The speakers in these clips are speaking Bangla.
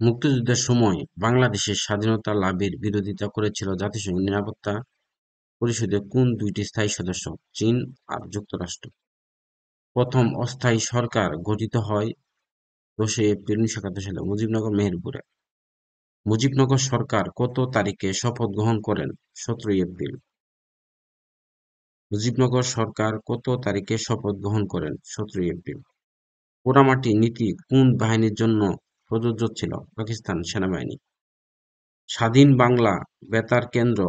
মুক্তিযুদ্ধের সময় বাংলাদেশের স্বাধীনতা লাভের বিরোধিতা করেছিল জাতিসংঘ নিরাপত্তা পরিষদের কোন দুইটি স্থায়ী সদস্য, চীন আর যুক্তরাষ্ট্র? প্রথম অস্থায়ী সরকার গঠিত হয় 10 এপ্রিল 1971 সালে মুজিবনগর মেহেরপুরে। মুজিবনগর সরকার কত তারিখে শপথ গ্রহণ করেন? 17 এপ্রিল। মুজিবনগর সরকার কত তারিখে শপথ গ্রহণ করেন? 17 এপ্রিল। পোড়ামাটি নীতি কোন বাহিনীর জন্য প্রযোজ্য ছিল? পাকিস্তান সেনাবাহিনী। স্বাধীন বাংলা বেতার কেন্দ্র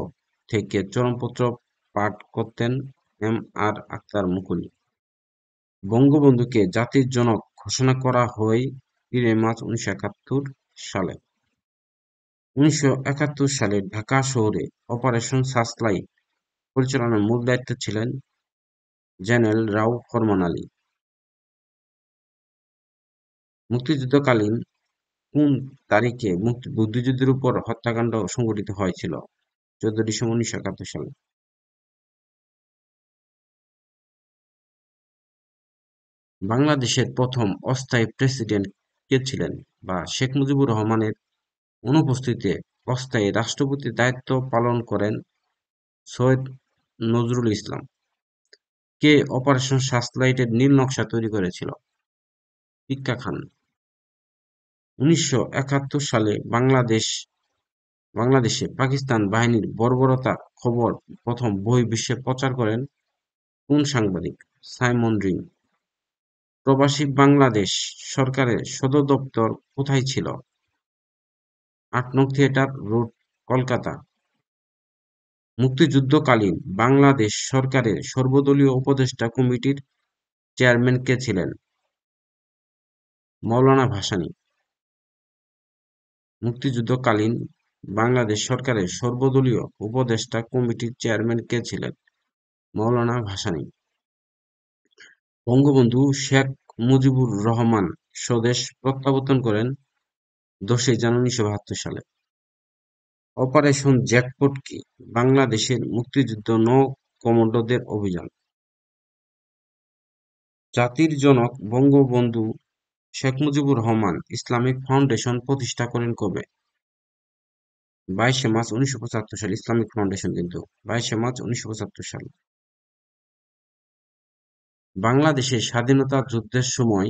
থেকে চরমপত্র পাঠ করতেন এম আর আখতার মুকুল। বঙ্গবন্ধুকে জাতির জনক ঘোষণা করা হয় 3 মার্চ 1971 সালে। 1971 সালে ঢাকা শহরে অপারেশন সার্চলাইট পরিচালনার মূল দায়িত্বে ছিলেন জেনারেল রাও ফরমান আলী। মুক্তিযুদ্ধকালীন কোন তারিখে বুদ্ধিজীবীদের উপর হত্যাকাণ্ড সংঘটিত হয়েছিল? 14 ডিসেম্বর 1971 সালে। বাংলাদেশের প্রথম অস্থায়ী প্রেসিডেন্ট কে ছিলেন? শেখ মুজিবুর রহমানের অনুপস্থিতিতে অস্থায়ী রাষ্ট্রপতির দায়িত্ব পালন করেন সৈয়দ নজরুল ইসলাম। কে অপারেশন সার্চলাইটের নীল নকশা তৈরি করেছিল? ভিক্ষা খান। 1971 সালে বাংলাদেশে পাকিস্তান বাহিনীর বর্বরতার খবর প্রথম বহির্বিশ্বে প্রচার করেন কোন সাংবাদিক? Simon ring. প্রবাসী বাংলাদেশ সরকারের সদর দপ্তর কোথায় ছিল? 8 নং থিয়েটার রোড, কলকাতা। মুক্তিযুদ্ধকালীন বাংলাদেশ সরকারের সর্বদলীয় উপদেষ্টা কমিটির চেয়ারম্যান কে ছিলেন? মৌলানা ভাসানী। মুক্তিযুদ্ধকালীন বাংলাদেশ সরকারের সর্বদলীয় উপদেষ্টা কমিটির চেয়ারম্যান কে ছিলেন? মৌলানা ভাসানী। বঙ্গবন্ধু শেখ মুজিবুর রহমান স্বদেশ প্রত্যাবর্তন করেন 10 জানুয়ারি 1972 সালে। অপারেশন জ্যাকপট কি? বাংলাদেশের মুক্তিযুদ্ধ নৌ কমান্ডোদের অভিযান। জাতির জনক বঙ্গবন্ধু শেখ মুজিবুর রহমান ইসলামিক ফাউন্ডেশন প্রতিষ্ঠা করেন কবে? 22 মার্চ 1975 সালে। ইসলামিক ফাউন্ডেশন কিন্তু 22 মার্চ 1975 সাল। বাংলাদেশের স্বাধীনতা যুদ্ধের সময়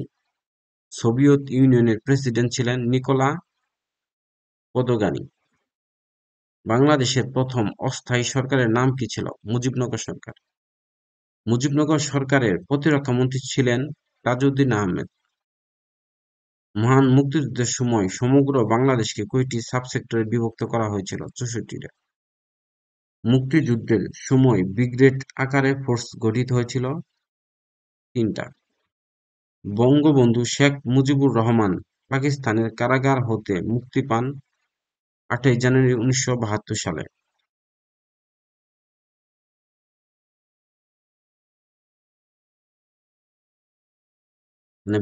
সোভিয়েত ইউনিয়নের প্রেসিডেন্ট ছিলেন নিকোলা পদগানি। বাংলাদেশের প্রথম অস্থায়ী সরকারের নাম কি ছিল? মুজিবনগর সরকার। মুজিবনগর সরকারের প্রতিরক্ষা মন্ত্রী ছিলেন তাজউদ্দিন আহমেদ। মহান মুক্তিযুদ্ধের সময় সমগ্র বাংলাদেশকে কয়টি সাবসেক্টরে বিভক্ত করা হয়েছিল? 64টা। মুক্তিযুদ্ধের সময় ব্রিগেড আকারে ফোর্স গঠিত হয়েছিল 3টা। বঙ্গবন্ধু শেখ মুজিবুর রহমান পাকিস্তানের কারাগার হতে মুক্তি পান 8 জানুয়ারি 1972 সালে।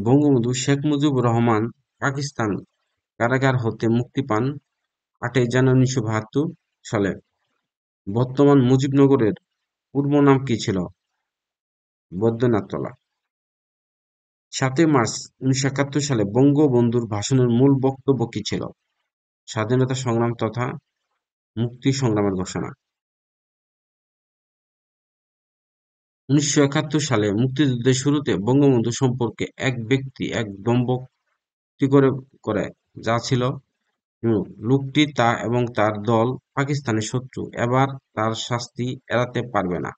বঙ্গবন্ধু শেখ মুজিবুর রহমান পাকিস্তান কারাগার হতে মুক্তি পান 8 জানুয়ারি 1972 সালে। বর্তমান মুজিবনগরের পূর্ব নাম কি ছিল? বৈদ্যনাথতলা। 7 মার্চ 1971 সালে বঙ্গবন্ধুর ভাষণের মূল বক্তব্য কি ছিল? স্বাধীনতা সংগ্রাম তথা মুক্তি সংগ্রামের ঘোষণা। 1971 সালে মুক্তিযুদ্ধের শুরুতে বঙ্গবন্ধু সম্পর্কে এক ব্যক্তি এক দম্ভক্তি করে যা ছিল লোকটি তা এবং তার দল পাকিস্তানের শত্রু, এবার তার শাস্তি এড়াতে পারবে না।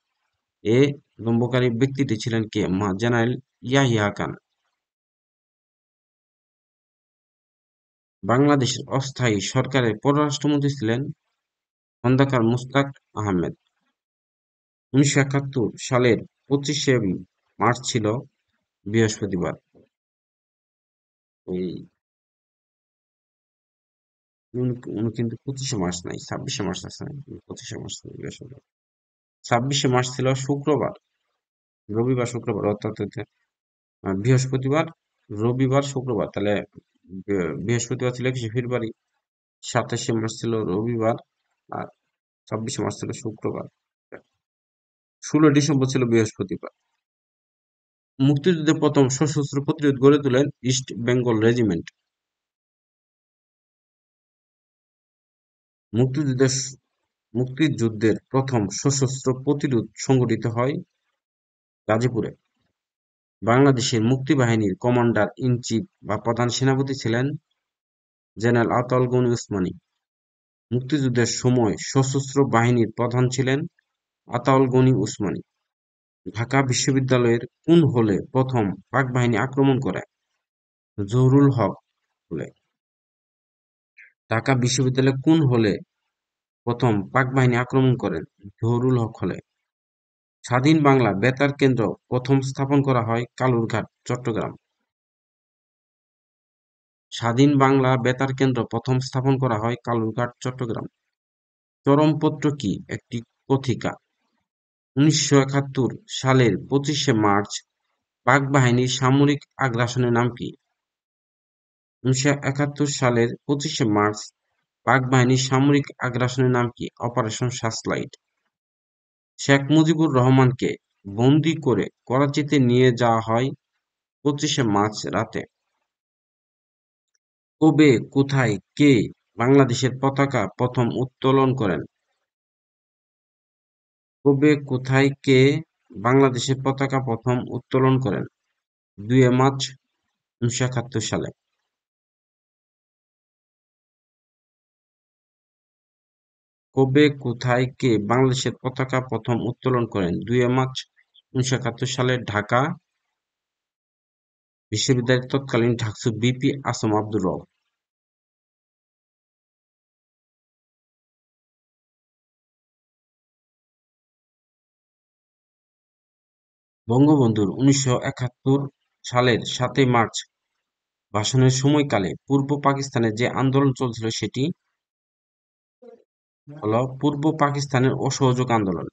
এ দম্ভকারী ব্যক্তিটি ছিলেন কে? জেনারেল ইয়াহিয়া খান। বাংলাদেশের অস্থায়ী সরকারের পররাষ্ট্রমন্ত্রী ছিলেন খন্দকার মুশতাক আহমেদ। 1971 সালের 25শে মার্চ ছিল বৃহস্পতিবার। এই উনি কিন্তু 25শে মার্চ নাই, 26শে মার্চ আছে। 25শে মার্চ ছিল বৃহস্পতিবার। 26শে মার্চ ছিল শুক্রবার, রবিবার শুক্রবার, অর্থাৎ বৃহস্পতিবার, রবিবার, শুক্রবার। তাহলে বৃহস্পতিবার ছিল 21শে ফেব্রুয়ারি, 27শে মার্চ ছিল রবিবার, আর 26শে মার্চ ছিল শুক্রবার, 16 ডিসেম্বর ছিল বৃহস্পতিবার। মুক্তিযুদ্ধে প্রথম সশস্ত্র প্রতিরোধ গড়ে তোলেন ইস্ট বেঙ্গল রেজিমেন্ট। মুক্তিযুদ্ধের মুক্তিযুদ্ধের প্রথম সশস্ত্র প্রতিরোধ সংঘটিত হয় গাজীপুরে। বাংলাদেশের মুক্তিবাহিনীর কমান্ডার ইন চিফ বা প্রধান সেনাপতি ছিলেন জেনারেল আতাউল গনি উসমানী। মুক্তিযুদ্ধের সময় সশস্ত্র বাহিনীর প্রধান ছিলেন আতাউল গনি উসমানী। ঢাকা বিশ্ববিদ্যালয়ের কোন হলে প্রথম পাক বাহিনী আক্রমণ করে? জহুরুল হক হলে। ঢাকা বিশ্ববিদ্যালয়ের কোন হলে প্রথম পাক বাহিনী আক্রমণ করেন? জহুরুল হক হলে। স্বাধীন বাংলা বেতার কেন্দ্র প্রথম স্থাপন করা হয় কালুরঘাট, চট্টগ্রাম। স্বাধীন বাংলা বেতার কেন্দ্র প্রথম স্থাপন করা হয় কালুরঘাট, চট্টগ্রাম। চরমপত্র কি একটি কথিকা? ১৯৭১ সালের ২৫শে মার্চ পাক বাহিনীর সামরিক আগ্রাসনের নাম কি? ১৯৭১ সালের ২৫শে মার্চ পাক বাহিনীর সামরিক আগ্রাসনের নাম কি? Operation searchlight. শেখ মুজিবুর রহমানকে বন্দী করে করাচিতে নিয়ে যাওয়া হয় ২৫শে মার্চ রাতে। কবে, কোথায়, কে বাংলাদেশের পতাকা প্রথম উত্তোলন করেন? কবে, কোথায়, কে বাংলাদেশের পতাকা প্রথম উত্তোলন করেন? ২ মার্চ ১৯৭১ সালে। কবে, কোথায়, কে বাংলাদেশের পতাকা প্রথম উত্তোলন করেন? ২ মার্চ ১৯৭১ সালে ঢাকা বিশ্ববিদ্যালয়ের তৎকালীন ডাকসু ভিপি আসম আব্দুর রব। বঙ্গবন্ধুর ১৯৭১ সালের ৭ই মার্চ ভাষণের সময়কালে পূর্ব পাকিস্তানে যে আন্দোলন চলছিল সেটি হল পূর্ব পাকিস্তানের অসহযোগ আন্দোলন।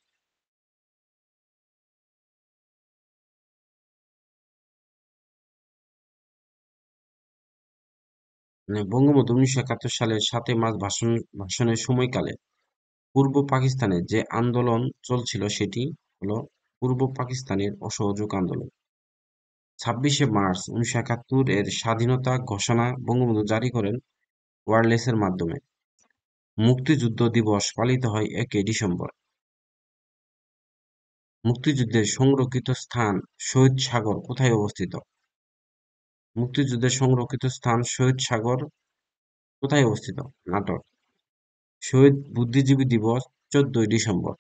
বঙ্গবন্ধু ১৯৭১ সালের ৭ই মার্চ ভাষণের সময়কালে পূর্ব পাকিস্তানে যে আন্দোলন চলছিল সেটি হল পূর্ব পাকিস্তানের অসহযোগ আন্দোলন। ২৬শে মার্চ ১৯৭১ এর স্বাধীনতা ঘোষণা বঙ্গবন্ধু জারি করেন ওয়্যারলেসের মাধ্যমে। মুক্তিযুদ্ধ দিবস পালিত হয় ১ ডিসেম্বর। মুক্তিযুদ্ধের সংরক্ষিত স্থান শহীদ সাগর কোথায় অবস্থিত? মুক্তিযুদ্ধের সংরক্ষিত স্থান শহীদ সাগর কোথায় অবস্থিত? নাটোর। শহীদ বুদ্ধিজীবী দিবস ১৪ই ডিসেম্বর।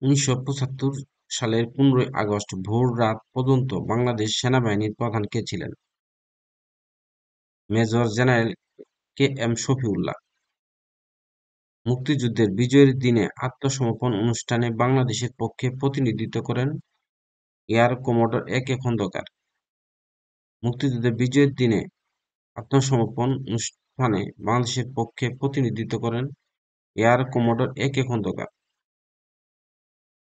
১৯৭৫ সালের ১৫ই আগস্ট ভোর রাত পর্যন্ত বাংলাদেশ সেনাবাহিনীর প্রধান কে ছিলেন? Major general K M Shafiullah. মুক্তিযুদ্ধের বিজয়ের দিনে আত্মসমর্পণ অনুষ্ঠানে বাংলাদেশের পক্ষে প্রতিনিধিত্ব করেন air commodore A K Khandakar. মুক্তিযুদ্ধের বিজয়ের দিনে আত্মসমর্পণ অনুষ্ঠানে বাংলাদেশের পক্ষে প্রতিনিধিত্ব করেন air commodore A K Khandakar.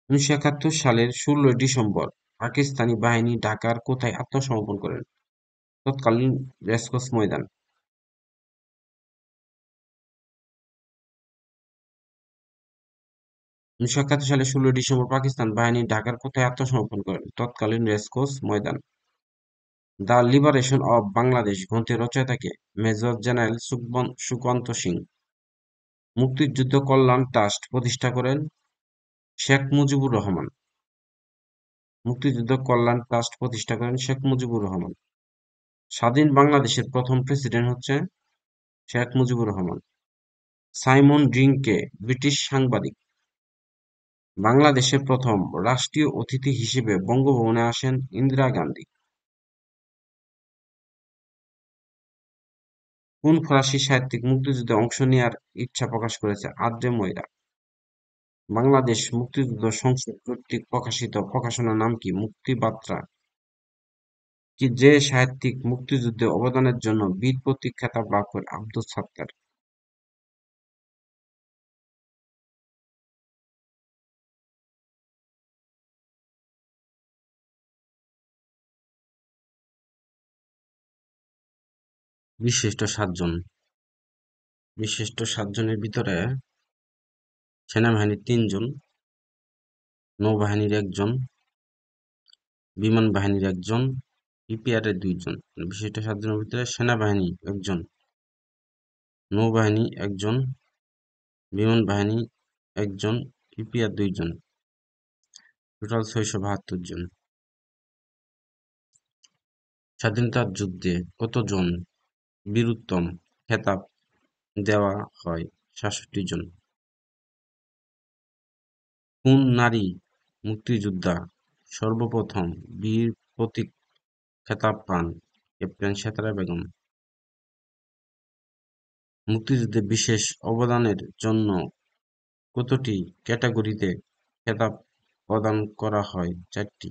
১৯৭১ সালের ১৬ই ডিসেম্বর পাকিস্তানি বাহিনী ঢাকার কোথায় আত্মসমর্পণ করেন? তৎকালীন রেসকোর্স ময়দান। ১৯৭১ সালের ১৬ই ডিসেম্বর পাকিস্তান বাহিনী ঢাকার কোথায় আত্মসমর্পণ করেন? তৎকালীন racecourse maidan. The liberation of Bangladesh গ্রন্থের রচয়িতা কে? Major general Sukanta Singh. মুক্তিযুদ্ধ কল্যাণ ট্রাস্ট প্রতিষ্ঠা করেন শেখ মুজিবুর রহমান। মুক্তিযুদ্ধ কল্যাণ ট্রাস্ট প্রতিষ্ঠা করেন শেখ মুজিবুর রহমান। স্বাধীন বাংলাদেশের প্রথম প্রেসিডেন্ট হচ্ছে শেখ মুজিবুর রহমান। সাইমন ড্রিং কে? ব্রিটিশ সাংবাদিক। বাংলাদেশের প্রথম রাষ্ট্রীয় অতিথি হিসেবে বঙ্গভবনে আসেন ইন্দিরা গান্ধী। কোন ফরাসি সাহিত্যিক মুক্তিযুদ্ধে অংশ নেয়ার ইচ্ছা প্রকাশ করেছে? আদ্রে ময়রা। বাংলাদেশ মুক্তিযুদ্ধ সংসদ কর্তৃক প্রকাশিত প্রকাশনার নাম কি? মুক্তিবার্তা। যে সাহিত্যিক মুক্তিযুদ্ধে অবদানের জন্য বীর প্রতীক খেতাব লাভ করেন? আব্দুস সাত্তার। বিশিষ্ট সাতজন। বিশিষ্ট সাতজনের ভিতরে সেনাবাহিনীর ৩ জন, নৌবাহিনীর ১ জন, বিমান বাহিনীর ১ জন, বিপিআর এর ২ জন। বিশিষ্ট সাতজনের ভিতরে সেনাবাহিনী ১ জন, নৌবাহিনী ১ জন, বিমান বাহিনী ১ জন, পিপিআর ২ জন, টোটাল ৬৭২ জন। স্বাধীনতার যুদ্ধে কতজন বীরোত্তম খেতাব দেওয়া হয়? ৬৭ জন। কোন নারী মুক্তিযোদ্ধা সর্বপ্রথম বীর প্রতীক খেতাব পান? ক্যাপ্টেন সেতারা বেগম। মুক্তিযুদ্ধে বিশেষ অবদানের জন্য কতটি ক্যাটাগরিতে খেতাব প্রদান করা হয়? ৪টি।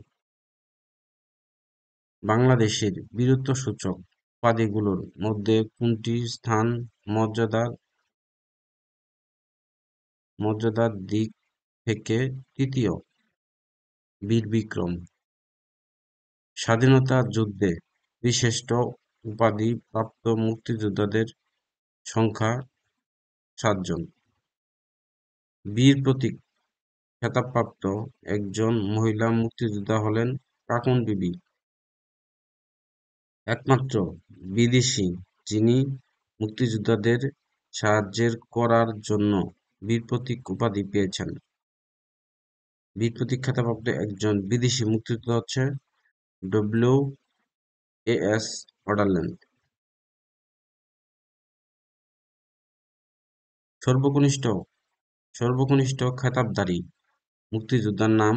বাংলাদেশের বীরত্বসূচক উপাধিগুলোর মধ্যে কোনটি স্থান মর্যাদার দিক থেকে তৃতীয়? বীর বিক্রম। স্বাধীনতা যুদ্ধে বিশিষ্ট উপাধি প্রাপ্ত মুক্তিযোদ্ধাদের সংখ্যা ৭ জন। বীর প্রতীক খেতাবপ্রাপ্ত একজন মহিলা মুক্তিযোদ্ধা হলেন কাকুন বিবি, একমাত্র বিদেশী যিনি মুক্তিযোদ্ধাদের সাহায্য করার জন্য বীর প্রতীক উপাধি পেয়েছেন। বীর প্রতীক খেতাবপ্রাপ্ত একজন বিদেশি মুক্তিযোদ্ধা হচ্ছে ডব্লিউ.এ.এস. অডারল্যান্ড। সর্বকনিষ্ঠ খেতাবধারী মুক্তিযোদ্ধার নাম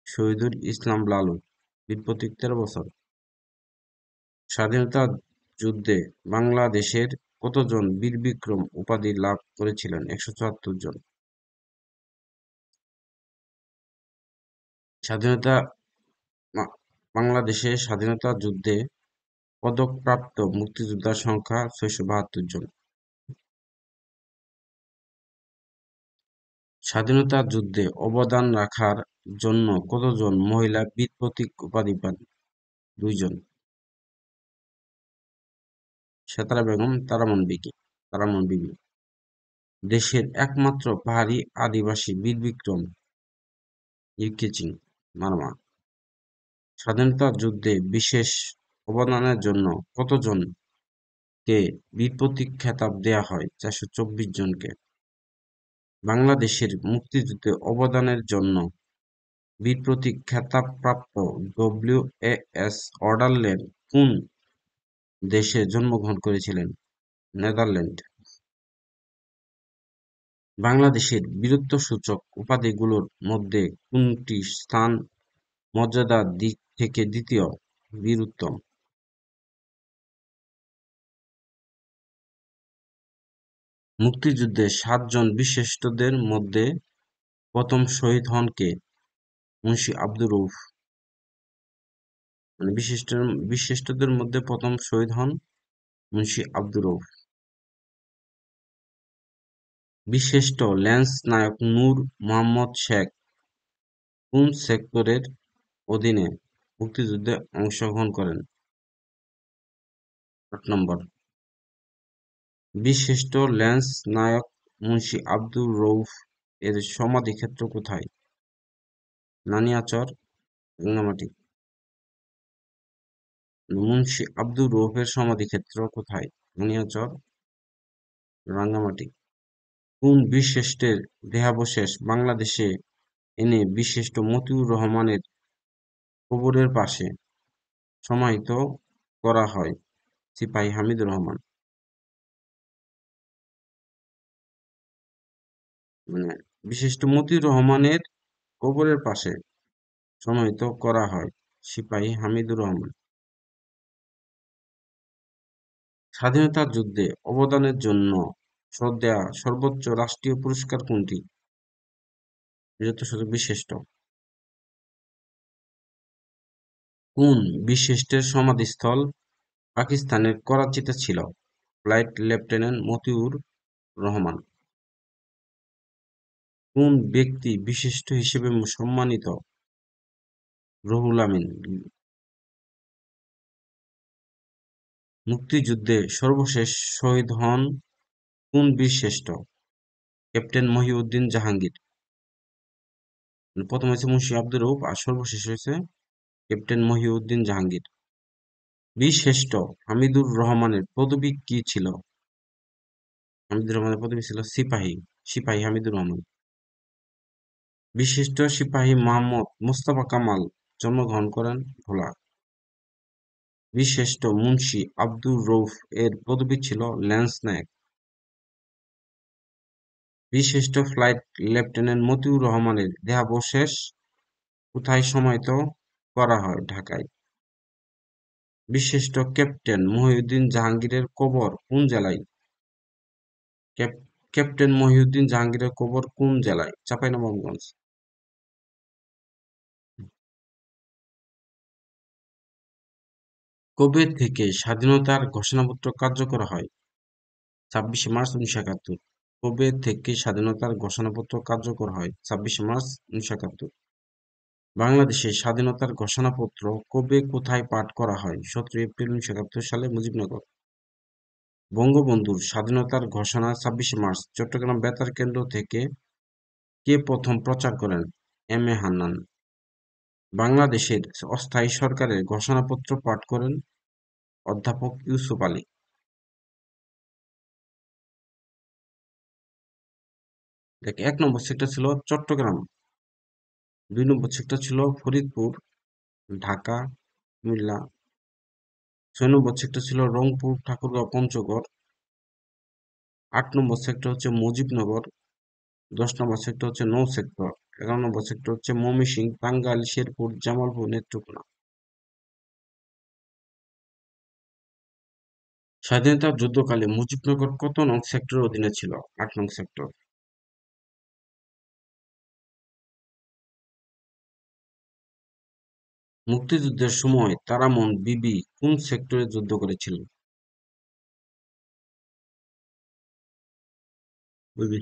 শহীদুল ইসলাম লালু, বীর প্রতীক ১৩ বছর। স্বাধীনতা যুদ্ধে বাংলাদেশের কতজন বীর বিক্রম উপাধি লাভ করেছিলেন? ১৭৪ জন। বাংলাদেশের স্বাধীনতা যুদ্ধে পদকপ্রাপ্ত মুক্তিযোদ্ধার সংখ্যা ৬৭২ জন। স্বাধীনতা যুদ্ধে অবদান রাখার জন্য কতজন মহিলা বীর প্রতীক উপাধি পান? ২ জন। সেতারা বেগম, তারামন বিবি। দেশের একমাত্র পাহাড়ি আদিবাসী বীর বিক্রম ইউকেচিং মারমা। স্বাধীনতা যুদ্ধে বিশেষ অবদানের জন্য কতজনকে বীর প্রতীক খেতাব দেয়া হয়? ৪২৪ জনকে। বাংলাদেশের মুক্তিযুদ্ধে অবদানের জন্য বীর প্রতীক খেতাবপ্রাপ্ত ডব্লিউ.এ.এস. অডারল্যান্ড কোন দেশে জন্মগ্রহণ করেছিলেন? নেদারল্যান্ড। বাংলাদেশের বীরত্বসূচক উপাধিগুলোর মধ্যে কোনটি স্থান মর্যাদার দিক থেকে দ্বিতীয়? বীর উত্তম। মুক্তিযুদ্ধে ৭ জন বীরশ্রেষ্ঠদের মধ্যে প্রথম শহীদ হন কে? মুন্সী আব্দুর রউফ। বীরশ্রেষ্ঠদের মধ্যে প্রথম শহীদ হন মুন্সী আব্দুর রউফ। বীরশ্রেষ্ঠ ল্যান্স নায়ক নূর মোহাম্মদ শেখ কোন সেক্টরের অধীনে মুক্তিযুদ্ধে অংশগ্রহণ করেন? ৮ নম্বর। বীরশ্রেষ্ঠ ল্যান্স নায়ক মুন্সী আব্দুর রউফ এর সমাধিক্ষেত্র কোথায়? নানিয়াচর, রাঙ্গামাটি। মুন্সী আব্দুর রউফের সমাধিক্ষেত্র কোথায়? নানিয়াচর, রাঙ্গামাটি। কোন বীরশ্রেষ্ঠের দেহাবশেষ বাংলাদেশে এনে বীরশ্রেষ্ঠ মতিউর রহমানের কবরের পাশে সমাহিত করা হয়? সিপাহী হামিদুর রহমান। বীরশ্রেষ্ঠ মতিউর রহমানের কবরের পাশে সমাহিত করা হয় সিপাহী হামিদুর রহমান। স্বাধীনতা যুদ্ধে অবদানের জন্য দেয়া সর্বোচ্চ রাষ্ট্রীয় পুরস্কার কোনটি? বীরত্বসূচক বীরশ্রেষ্ঠ। কোন বীরশ্রেষ্ঠের সমাধিস্থল পাকিস্তানের করাচিতে ছিল? Flight lieutenant Matiur Rahman. কোন ব্যক্তি বীরশ্রেষ্ঠ হিসেবে সম্মানিত? রুহুল আমিন। মুক্তিযুদ্ধে সর্বশেষ শহীদ হন কোন বীরশ্রেষ্ঠ? ক্যাপ্টেন মহিউদ্দিন জাহাঙ্গীর। প্রথম হয়েছে মুন্সী আব্দুর রউফ আর সর্বশেষ হয়েছে ক্যাপ্টেন মহিউদ্দিন জাহাঙ্গীর। বীরশ্রেষ্ঠ হামিদুর রহমানের পদবী কি ছিল? হামিদুর রহমানের পদবী ছিল সিপাহী। সিপাহী হামিদুর রহমান। বিশিষ্ট সিপাহী মোহাম্মদ মোস্তফা কামাল জন্মগ্রহণ করেন ভোলা। বিশিষ্ট মুন্সি আব্দুর রউফ এর পদবী ছিল ল্যান্স নায়েক। বিশিষ্ট ফ্লাইট লেফটেন্যান্ট মতিউর রহমানের দেহাবশেষ কোথায় সমাহিত করা হয়? ঢাকায়। বিশিষ্ট ক্যাপ্টেন মহিউদ্দিন জাহাঙ্গীরের কবর কোন জেলায়? ক্যাপ্টেন মহিউদ্দিন জাহাঙ্গীরের কবর কোন জেলায়? চাঁপাইনবাবগঞ্জ। কবে থেকে স্বাধীনতার ঘোষণাপত্র কার্যকর হয়? 26শে মার্চ 1971। কবে থেকে স্বাধীনতার ঘোষণাপত্র কার্যকর হয়? 26শে মার্চ 1971। বাংলাদেশের স্বাধীনতার ঘোষণাপত্র কবে কোথায় পাঠ করা হয়? 17 এপ্রিল 1971 সালে মুজিবনগর। বঙ্গবন্ধুর স্বাধীনতার ঘোষণা 26শে মার্চ চট্টগ্রাম বেতার কেন্দ্র থেকে কে প্রথম প্রচার করেন? M A Hannan. বাংলাদেশের অস্থায়ী সরকারের ঘোষণাপত্র পাঠ করেন অধ্যাপক ইউসুফ আলী। দেখ, 1 নম্বর সেক্টর ছিল চট্টগ্রাম, 2 নম্বর সেক্টর ছিল ফরিদপুর, ঢাকা, কুমিল্লা, 6 নম্বর সেক্টর ছিল রংপুর, ঠাকুরগাঁও, পঞ্চগড়, 8 নম্বর সেক্টর হচ্ছে মুজিবনগর, 10 নম্বর সেক্টর হচ্ছে নৌ সেক্টর, 11 নম্বর সেক্টর হচ্ছে ময়মনসিংহ, টাঙ্গাইল, শেরপুর, জামালপুর, নেত্রকোনা। স্বাধীনতা যুদ্ধকালে মুজিবনগর কত নং সেক্টরের অধীনে ছিল? 8 নং সেক্টর। মুক্তিযুদ্ধের সময় তারামন বিবি কোন সেক্টরে যুদ্ধ করেছিলেন? বুঝলি,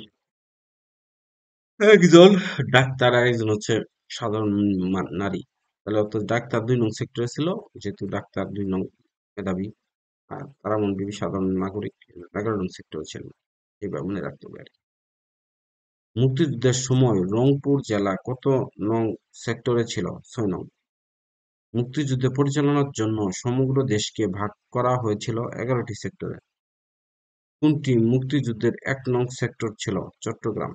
একজন ডাক্তার আর একজন হচ্ছে সাধারণ নারী। তাহলে অত ডাক্তার 2 নং সেক্টরে ছিল, যেহেতু ডাক্তার 2 নং মেধাবী, আর তারামন বিবি সাধারণ নাগরিক 11 নং সেক্টরে ছিলেন। এইভাবে মনে রাখতে হবে আর কি। মুক্তিযুদ্ধের সময় রংপুর জেলা কত নং সেক্টরে ছিল? 6 নং। মুক্তিযুদ্ধ পরিচালনার জন্য সমগ্র দেশকে ভাগ করা হয়েছিল 11টি সেক্টরে। কোনটি মুক্তিযুদ্ধের 1 নং সেক্টর ছিল? চট্টগ্রাম।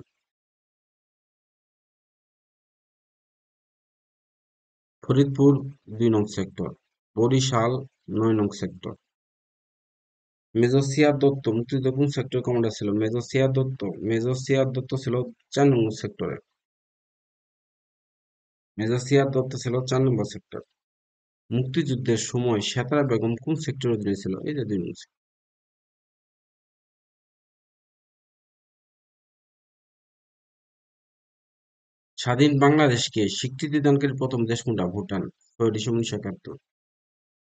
ফরিদপুর 2 নং সেক্টর। বরিশাল 9 নং সেক্টর। মেজর সিয়ার দত্ত মুক্তিযুদ্ধ কোন সেক্টর কমান্ডার ছিল? মেজর সিয়ার দত্ত ছিল 4 নং সেক্টরে। মেজর সিয়ার দত্ত ছিল 4 নম্বর সেক্টর। মুক্তিযুদ্ধের সময় সেতারা বেগম কোন সেক্টরের অধীনে ছিল? এই যে 2 নং সেক্টর। স্বাধীন বাংলাদেশকে স্বীকৃতিদানকারী প্রথম দেশ কোনটা? ভুটান, 6 ডিসেম্বর 1971।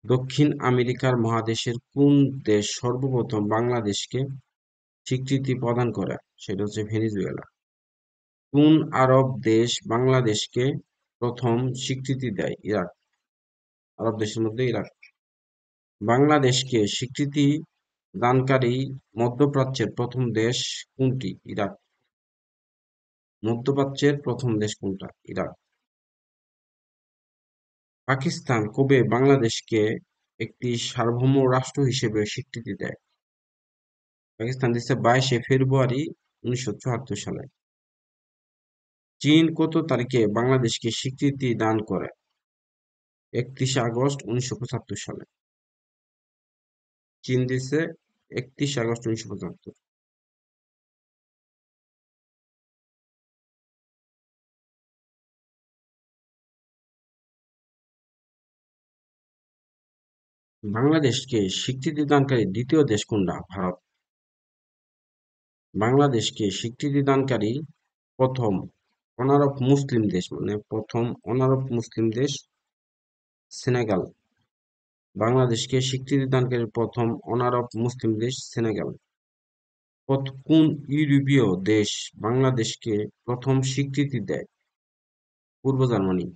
দক্ষিণ আমেরিকার মহাদেশের কোন দেশ সর্বপ্রথম বাংলাদেশকে স্বীকৃতি প্রদান করে? সেটা হচ্ছে ভেনেজুয়েলা। কোন আরব দেশ বাংলাদেশকে প্রথম স্বীকৃতি দেয়? ইরাক। আরব দেশের মধ্যে ইরাক। বাংলাদেশকে স্বীকৃতি দানকারী মধ্যপ্রাচ্যের প্রথম দেশ কোনটি? ইরাক। মধ্যপ্রাচ্যের প্রথম দেশ কোনটা? ইরাক। পাকিস্তান কবে বাংলাদেশকে একটি সার্বভৌম রাষ্ট্র হিসেবে স্বীকৃতি দেয়? পাকিস্তান দিচ্ছে 22শে ফেব্রুয়ারি 1974 সালে। চীন কত তারিখে বাংলাদেশকে স্বীকৃতি দান করে? 31শে আগস্ট 1975 সালে। চীন দিচ্ছে 31শে আগস্ট 1975। বাংলাদেশকে স্বীকৃতি দানকারী দ্বিতীয় দেশ কোনটা? ভারত। বাংলাদেশকে স্বীকৃতি দানকারী প্রথম অনারব মুসলিম দেশ, মানে প্রথম অনারব মুসলিম দেশ সেনেগাল। বাংলাদেশকে স্বীকৃতি দানকারী প্রথম অনারব মুসলিম দেশ সেনেগাল। কোন ইউরোপীয় দেশ বাংলাদেশকে প্রথম স্বীকৃতি দেয়? পূর্ব জার্মানি।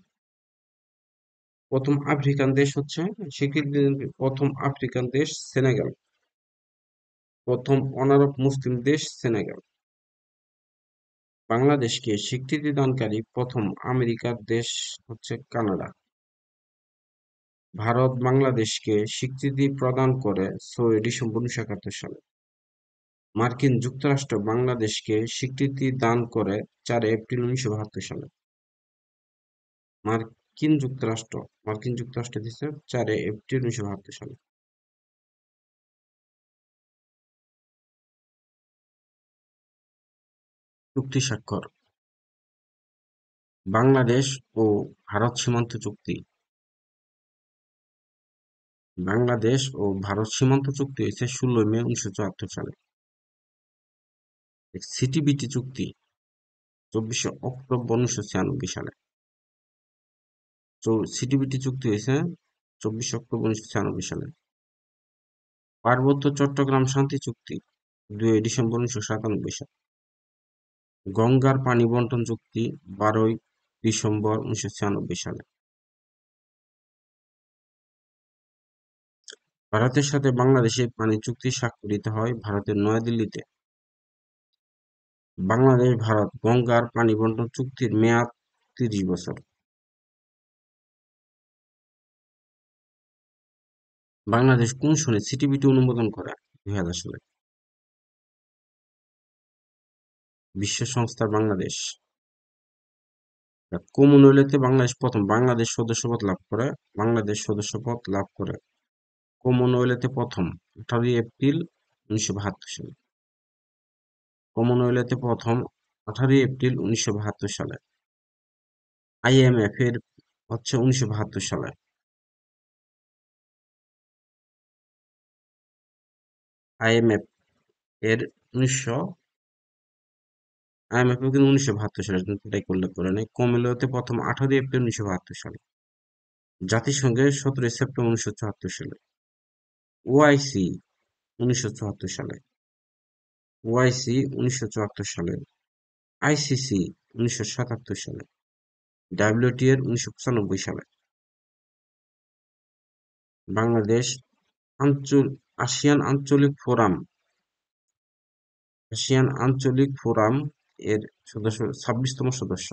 প্রথম আফ্রিকান দেশ হচ্ছে স্বীকৃতি প্রথম আফ্রিকান দেশ সেনেগাল। প্রথম অনারব মুসলিম দেশ সেনেগাল। বাংলাদেশকে স্বীকৃতি দানকারী প্রথম আমেরিকার দেশ হচ্ছে কানাডা। ভারত বাংলাদেশকে স্বীকৃতি প্রদান করে 6 ডিসেম্বর 1971 সালে। মার্কিন যুক্তরাষ্ট্র বাংলাদেশকে স্বীকৃতি দান করে 4 এপ্রিল 1972 সালে। মার্কিন যুক্তরাষ্ট্র মার্কিন যুক্তরাষ্ট্র দিচ্ছে 4 এপ্রিল 1972 সালে। চুক্তি স্বাক্ষর: বাংলাদেশ ও ভারত সীমান্ত চুক্তি। বাংলাদেশ ও ভারত সীমান্ত চুক্তি হয়েছে 16 মে 1974 সালে। সিটিবিটি চুক্তি 24 অক্টোবর 1996 সালে। তো সিটিবিটি চুক্তি হয়েছে 24 অক্টোবর 1996 সালে। পার্বত্য চট্টগ্রাম শান্তি চুক্তি 2 ডিসেম্বর 1997 সালে। গঙ্গার পানি বন্টন চুক্তি 12 ডিসেম্বর 1996 সালে। ভারতের সাথে বাংলাদেশের পানি চুক্তি স্বাক্ষরিত হয় ভারতের নয়াদিল্লিতে। বাংলাদেশ ভারত গঙ্গার পানি বন্টন চুক্তির মেয়াদ 30 বছর। বাংলাদেশ কোন সনে সিটিবিটি অনুমোদন করে? 2000 সালে। বিশ্ব সংস্থার বাংলাদেশ। কমনওয়েলথে বাংলাদেশ প্রথম বাংলাদেশ সদস্যপদ লাভ করে। বাংলাদেশ সদস্যপদ লাভ করে কমনওয়েলথে প্রথম 18 এপ্রিল 1972 সালে। কমনওয়েলথে প্রথম 18 এপ্রিল 1972 সালে। আইএমএফ এর হচ্ছে 1972 সালে। আইএমএফ এর 1900 আইএমএফ কিন্তু 1972 সালে, এটাই উল্লেখ করে নেই। কমনওয়েলথে প্রথম 18 এপ্রিল 1972 সালে। জাতিসংঘের 17 সেপ্টেম্বর 1974 সালে। ওআইসি 1974 সালে। ওআইসি 1974 সালে। আইসিসি 1977 সালে। ডাব্লিউটি এর 1995 সালে। বাংলাদেশ আসিয়ান আঞ্চলিক ফোরাম এর সদস্য 26তম সদস্য।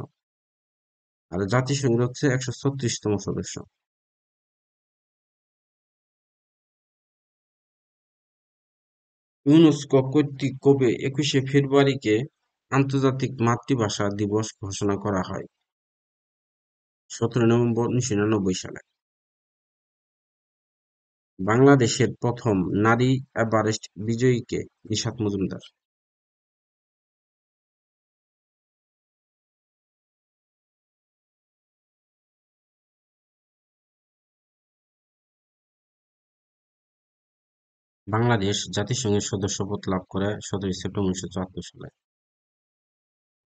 আর জাতিসংঘের হচ্ছে 136তম সদস্য। ইউনেস্কো কর্তৃক কবে 21শে ফেব্রুয়ারিকে আন্তর্জাতিক মাতৃভাষা দিবস ঘোষণা করা হয়? 17 নভেম্বর 1999 সালে। বাংলাদেশের প্রথম নারী এভারেস্ট বিজয়ী কে? নিশাত মজুমদার। বাংলাদেশ জাতিসংঘের সদস্যপদ লাভ করে 17 সেপ্টেম্বর 1974 সালে।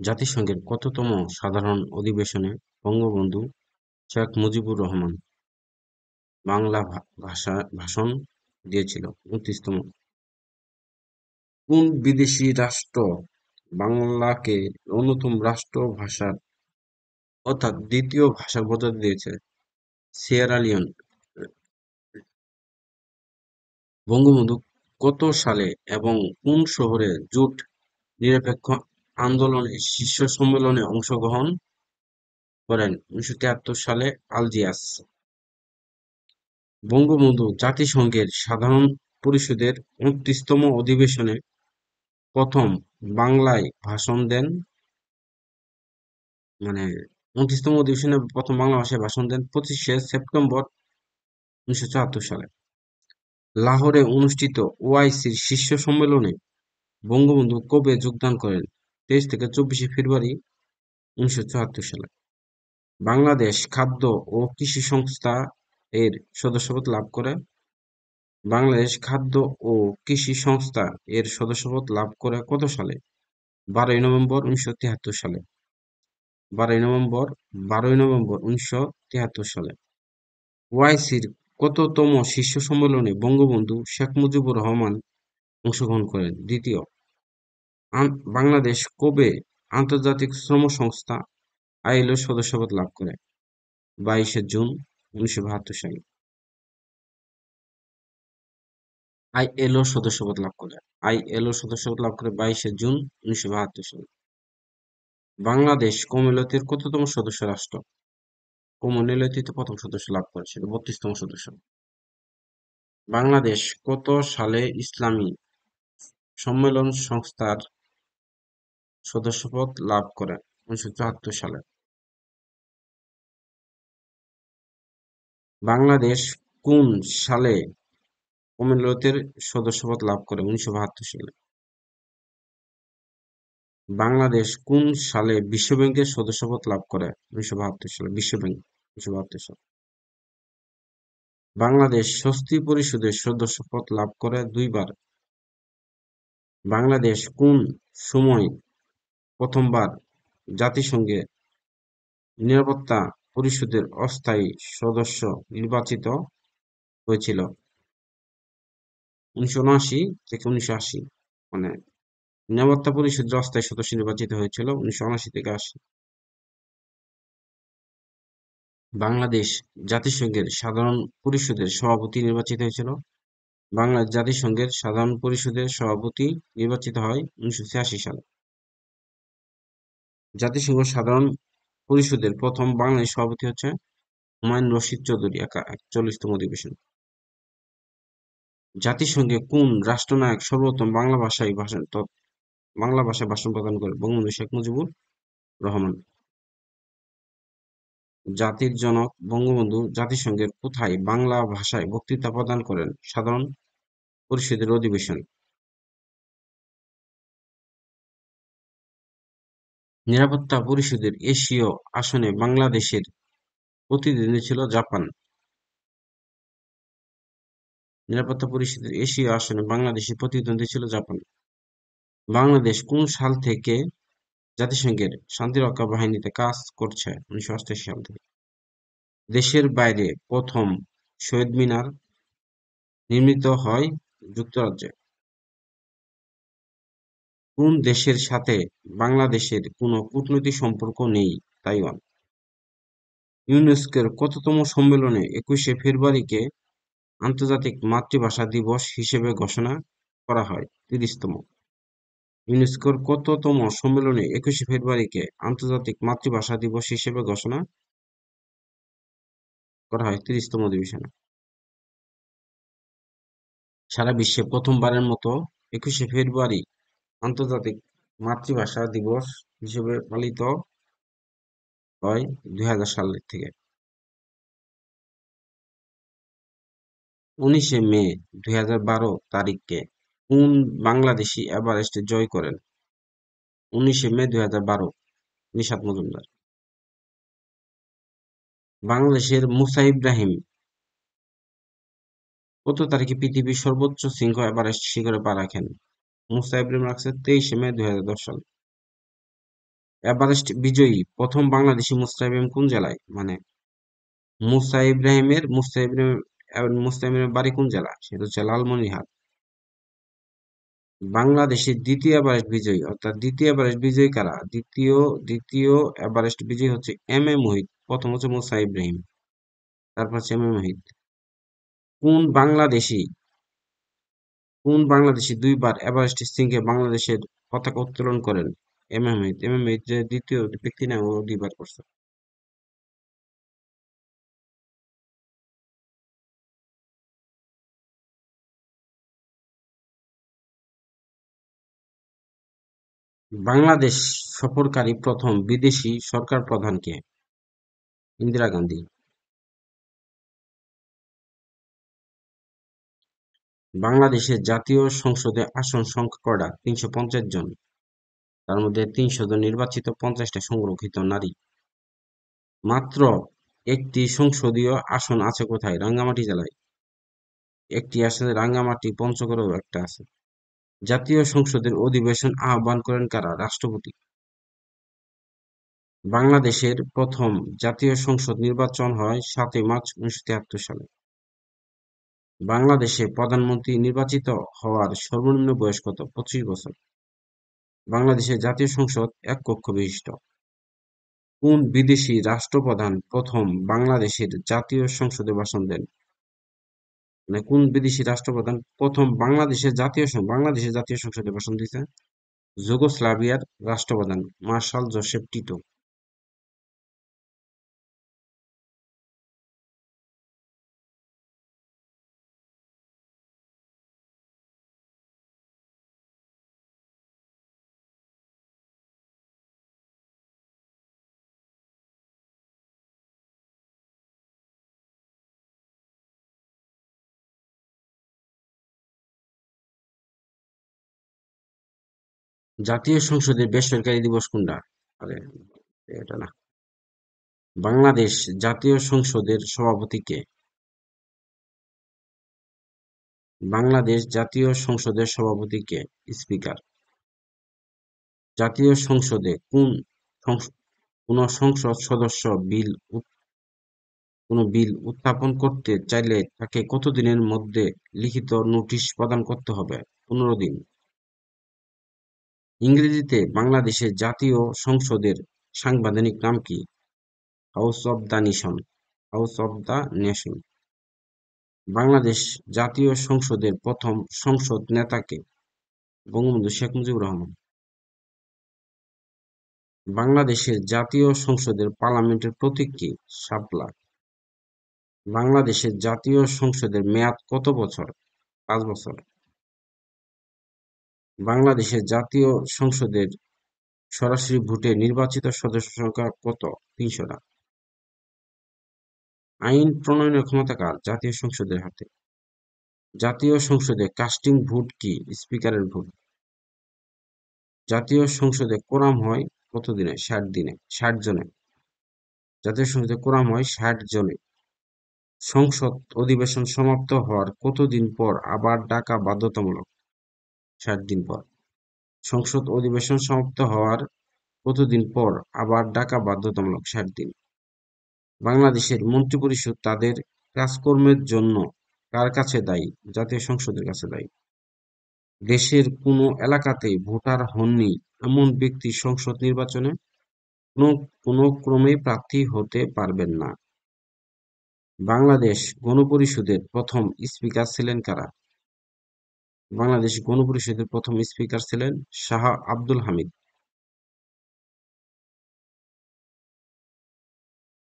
জাতিসংঘের কততম সাধারণ অধিবেশনে বঙ্গবন্ধু শেখ মুজিবুর রহমান বাংলা ভাষণ দিয়েছিল? 29তম। কোন বিদেশি রাষ্ট্র বাংলাকে অন্যতম রাষ্ট্রভাষার অর্থাৎ দ্বিতীয় ভাষার মর্যাদা দিয়েছে? Sierra Leone. বঙ্গবন্ধু কত সালে এবং কোন শহরে জোট নিরপেক্ষ আন্দোলনের শীর্ষ সম্মেলনে অংশগ্রহণ করেন? 1973 সালে আলজিয়ার্স। বঙ্গবন্ধু জাতিসংঘের সাধারণ পরিষদের 29তম অধিবেশনে প্রথম বাংলায় ভাষণ দেন, মানে 29তম অধিবেশনে প্রথম বাংলা ভাষায় ভাষণ দেন 25শে সেপ্টেম্বর 1974 সালে। লাহোরে অনুষ্ঠিত ওআইসির শীর্ষ সম্মেলনে বঙ্গবন্ধু কবে যোগদান করেন? 23 থেকে 24শে ফেব্রুয়ারি 1974 সালে। বাংলাদেশ খাদ্য ও কৃষি সংস্থা এর সদস্যপদ লাভ করে। বাংলাদেশ খাদ্য ও কৃষি সংস্থা এর সদস্যপদ লাভ করে কত সালে? 12 নভেম্বর 1973 সালে। 12 নভেম্বর 12 নভেম্বর 1973 সালে। ওআইসির কততম শীর্ষ সম্মেলনে বঙ্গবন্ধু শেখ মুজিবুর রহমান অংশগ্রহণ করেন? দ্বিতীয়। বাংলাদেশ কবে আন্তর্জাতিক শ্রম সংস্থা আইএলও সদস্যপদ লাভ করে? 22শে জুন 1972 সালে। আইএলও সদস্যপদ লাভ করে। আইএলও সদস্যপদ লাভ করে 22শে জুন 1972 সালে। বাংলাদেশ কমনওয়েলথের কততম সদস্য রাষ্ট্র? কমনওয়েলথে প্রথম সদস্য লাভ করে, সেটা 32তম সদস্য। বাংলাদেশ কত সালে ইসলামী সম্মেলন সংস্থার সদস্যপদ লাভ করে 1974 সালে। বাংলাদেশ কোন সালে কমনওয়েলথের সদস্যপদ লাভ করে? 1972 সালে। বাংলাদেশ কোন সালে বিশ্বব্যাংকের সদস্যপদ লাভ করে? 1972 সালে। বিশ্বব্যাংক 1972 সাল। বাংলাদেশ স্বস্তি পরিষদের সদস্যপদ লাভ করে দুইবার। বাংলাদেশ কোন সময় প্রথমবার জাতিসংঘের নিরাপত্তা পরিষদের অস্থায়ী সদস্য নির্বাচিত হয়েছিল? 1979 থেকে 1980, মানে নিরাপত্তা পরিষদের অস্থায়ী সদস্য নির্বাচিত হয়েছিল 1979 থেকে 80। বাংলাদেশ জাতিসংঘের সাধারণ পরিষদের সভাপতি নির্বাচিত হয়েছিল। বাংলাদেশ জাতিসংঘের সাধারণ পরিষদের সভাপতি নির্বাচিত হয় 1986 সালে। জাতিসংঘ সাধারণ পরিষদের প্রথম বাংলাদেশ সভাপতি হচ্ছে হুমায়ুন রশিদ চৌধুরী, 41তম অধিবেশন। জাতিসংঘে কোন রাষ্ট্রনায়ক সর্বপ্রথম বাংলা ভাষায় ভাষণ প্রদান করেন? বঙ্গবন্ধু শেখ মুজিবুর রহমান। জাতির জনক বঙ্গবন্ধু জাতিসংঘের কোথায় বাংলা ভাষায় বক্তৃতা প্রদান করেন? সাধারণ পরিষদের অধিবেশন। নিরাপত্তা পরিষদের এশীয় আসনে বাংলাদেশের প্রতিদ্বন্দ্বী ছিল জাপান। নিরাপত্তা পরিষদের এশীয় আসনে বাংলাদেশের প্রতিদ্বন্দ্বী ছিল জাপান। বাংলাদেশ কোন সাল থেকে জাতিসংঘের শান্তিরক্ষা বাহিনীতে কাজ করছে? 1988 সাল থেকে। দেশের বাইরে প্রথম শহীদ মিনার নির্মিত হয় যুক্তরাজ্যে। কোন দেশের সাথে বাংলাদেশের কোনো কূটনৈতিক সম্পর্ক নেই? তাইওয়ান। ইউনেস্কোর কততম সম্মেলনে 21শে ফেব্রুয়ারিকে আন্তর্জাতিক মাতৃভাষা দিবস হিসেবে ঘোষণা করা হয়? 30তম। ইউনেস্কোর কততম সম্মেলনে 21শে ফেব্রুয়ারিকে আন্তর্জাতিক মাতৃভাষা দিবস হিসেবে ঘোষণা করা হয়? 30তম অধিবেশনে। সারা বিশ্বে প্রথমবারের মতো 21শে ফেব্রুয়ারি আন্তর্জাতিক মাতৃভাষা দিবস হিসেবে পালিত হয় 2000 সাল থেকে। 19শে মে 2012 তারিখে কোন বাংলাদেশী এভারেস্ট জয় করেন? 19শে মে 2012, নিশাত মজুমদার। বাংলাদেশের মুসা ইব্রাহিম কত তারিখে পৃথিবীর সর্বোচ্চ শৃঙ্গ এভারেস্ট শিখরে পা রাখেন? মুসা ইব্রাহিম রাখছে 23শে মে 2010 সাল। এভারেস্ট বিজয়ী প্রথম বাংলাদেশী মুসা ইব্রাহিম কোন জেলায়? মানে মুস্তা ইব্রাহিমের বাড়ি কোন জেলা? সেটা হচ্ছে লালমনিরহাট। বাংলাদেশের দ্বিতীয় এভারেস্ট বিজয়ী, অর্থাৎ দ্বিতীয় এভারেস্ট বিজয়ী কারা? দ্বিতীয় এভারেস্ট বিজয়ী হচ্ছে এম এ মুহিত। প্রথম হচ্ছে মুসা ইব্রাহিম, তারপর হচ্ছে এম এ মুহিত। কোন বাংলাদেশী কোন বাংলাদেশী দুইবার এভারেস্ট শৃঙ্গে বাংলাদেশের পতাকা উত্তোলন করেন? M A Muhith. M A Muhith যে দ্বিতীয় ব্যক্তি না, ও দুইবার করছে। বাংলাদেশ সফরকারী প্রথম বিদেশী সরকার প্রধান কে? ইন্দিরা গান্ধী। বাংলাদেশের জাতীয় সংসদে আসন সংখ্যা কয়টা? 350 জন। তার মধ্যে 300 জন নির্বাচিত, 50টা সংরক্ষিত নারী। মাত্র একটি সংসদীয় আসন আছে কোথায়? রাঙ্গামাটি জেলায় একটি আছে, রাঙ্গামাটি পঞ্চগড়েও একটা আছে। জাতীয় সংসদের অধিবেশন আহ্বান করেন কারা? রাষ্ট্রপতি। বাংলাদেশের প্রথম জাতীয় সংসদ নির্বাচন হয় 7ই মার্চ 1973 সালে। বাংলাদেশে প্রধানমন্ত্রী নির্বাচিত হওয়ার সর্বনিম্ন বয়স কত? 25 বছর। বাংলাদেশের জাতীয় সংসদ এক কক্ষ বিশিষ্ট। কোন বিদেশী রাষ্ট্রপ্রধান প্রথম বাংলাদেশের জাতীয় সংসদে ভাষণ দেন? মানে কোন বিদেশী রাষ্ট্রপ্রধান প্রথম বাংলাদেশের জাতীয় সংসদে ভাষণ দিয়েছে? যুগোস্লাভিয়ার রাষ্ট্রপ্রধান মার্শাল জোসেফ টিটো। জাতীয় সংসদের বেসরকারি দিবস কোনটা? আরে এটা না। বাংলাদেশ জাতীয় সংসদের সভাপতি কে? বাংলাদেশ জাতীয় সংসদের সভাপতি কে? স্পিকার। জাতীয় সংসদে কোন সংসদ সদস্য কোন বিল উত্থাপন করতে চাইলে তাকে কতদিনের মধ্যে লিখিত নোটিশ প্রদান করতে হবে? 15 দিন। ইংরেজিতে বাংলাদেশের জাতীয় সংসদের সাংবিধানিক নাম কি? House of the nation. House of the nation. Bangladesh জাতীয় সংসদের প্রথম সংসদ নেতা কে? বঙ্গবন্ধু শেখ মুজিবুর রহমান। বাংলাদেশের জাতীয় সংসদের পার্লামেন্টের প্রতীক কি? শাপলা। বাংলাদেশের জাতীয় সংসদের মেয়াদ কত বছর? 5 বছর। বাংলাদেশের জাতীয় সংসদের সরাসরি ভোটে নির্বাচিত সদস্য সংখ্যা কত? 300 টা। আইন প্রণয়নের ক্ষমতা কার? জাতীয় সংসদের হাতে। জাতীয় সংসদে কাস্টিং ভোট কি? স্পিকারের ভোট। জাতীয় সংসদে কোরাম হয় কত দিনে? 60 দিনে, 60 জনে। জাতীয় সংসদে কোরাম হয় 60 জনে। সংসদ অধিবেশন সমাপ্ত হওয়ার কতদিন পর আবার ডাকা বাধ্যতামূলক? 60 দিন পর। সংসদ অধিবেশন সমাপ্ত হওয়ার কতদিন পর আবার ডাকা বাধ্যতামূলক? 60 দিন। বাংলাদেশের মন্ত্রিপরিষদ তাদের কাজকর্মের জন্য কার কাছে দায়ী? জাতীয় সংসদের কাছে দায়ী। দেশের কোনো এলাকাতেই ভোটার হননি এমন ব্যক্তি সংসদ নির্বাচনে কোনো ক্রমেই প্রার্থী হতে পারবেন না। বাংলাদেশ গণপরিষদের প্রথম স্পিকার ছিলেন কারা? বাংলাদেশ গণপরিষদের প্রথম স্পিকার ছিলেন শাহ আব্দুল হামিদ।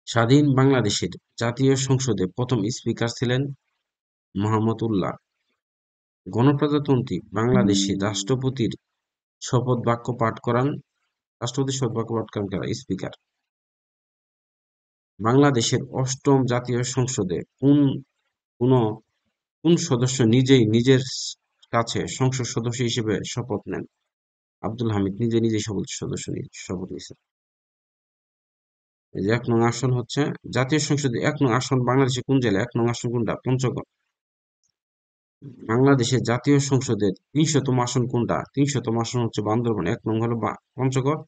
স্বাধীন বাংলাদেশের জাতীয় সংসদে প্রথম স্পিকার ছিলেন মোহাম্মদ উল্লাহ। গণপ্রজাতন্ত্রী বাংলাদেশে রাষ্ট্রপতির শপথ বাক্য পাঠ করান কারা? স্পিকার। বাংলাদেশের অষ্টম জাতীয় সংসদে কোন কোন সদস্য নিজেই নিজের কাছে সংসদ সদস্য হিসেবে শপথ নেন? আব্দুল হামিদ নিজেই শপথ নিয়েছেন। এই যে 1 নং আসন হচ্ছে জাতীয় সংসদে 1 নং আসন বাংলাদেশের কোন জেলা? 1 নং আসন কোনটা? পঞ্চগড়। বাংলাদেশের জাতীয় সংসদের 300তম আসন কোনটা? 300তম আসন হচ্ছে বান্দরবান। 1 নং হলো পঞ্চগড়,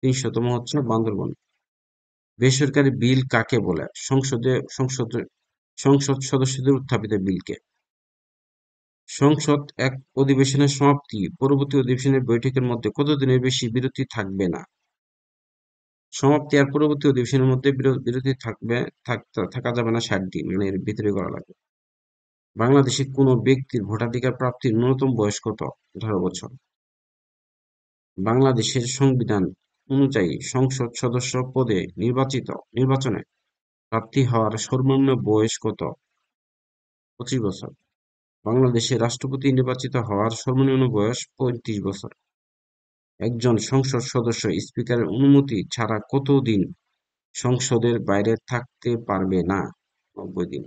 300তম হচ্ছে বান্দরবান। বেসরকারি বিল কাকে বলে? সংসদ সদস্যদের উত্থাপিত বিলকে। সংসদ এক অধিবেশনের সমাপ্তি পরবর্তী অধিবেশনের বৈঠকের মধ্যে কতদিনের বেশি বিরতি থাকবে না? সমাপ্তি আর পরবর্তী অধিবেশনের মধ্যে বিরতি থাকা যাবে না 60 দিন, মানে এর ভিতরে করা লাগবে। বাংলাদেশে কোনো ব্যক্তির ভোটাধিকার প্রাপ্তির ন্যূনতম বয়স কত? 18 বছর। বাংলাদেশের সংবিধান অনুযায়ী সংসদ সদস্য পদে নির্বাচনে প্রার্থী হওয়ার সর্বনিম্ন বয়স কত? 25 বছর। বাংলাদেশে রাষ্ট্রপতি নির্বাচিত হওয়ার সর্বনিম্ন বয়স 35 বছর। একজন সংসদ সদস্য স্পিকারের অনুমতি ছাড়া কতদিন সংসদের বাইরে থাকতে পারবে না? 90 দিন।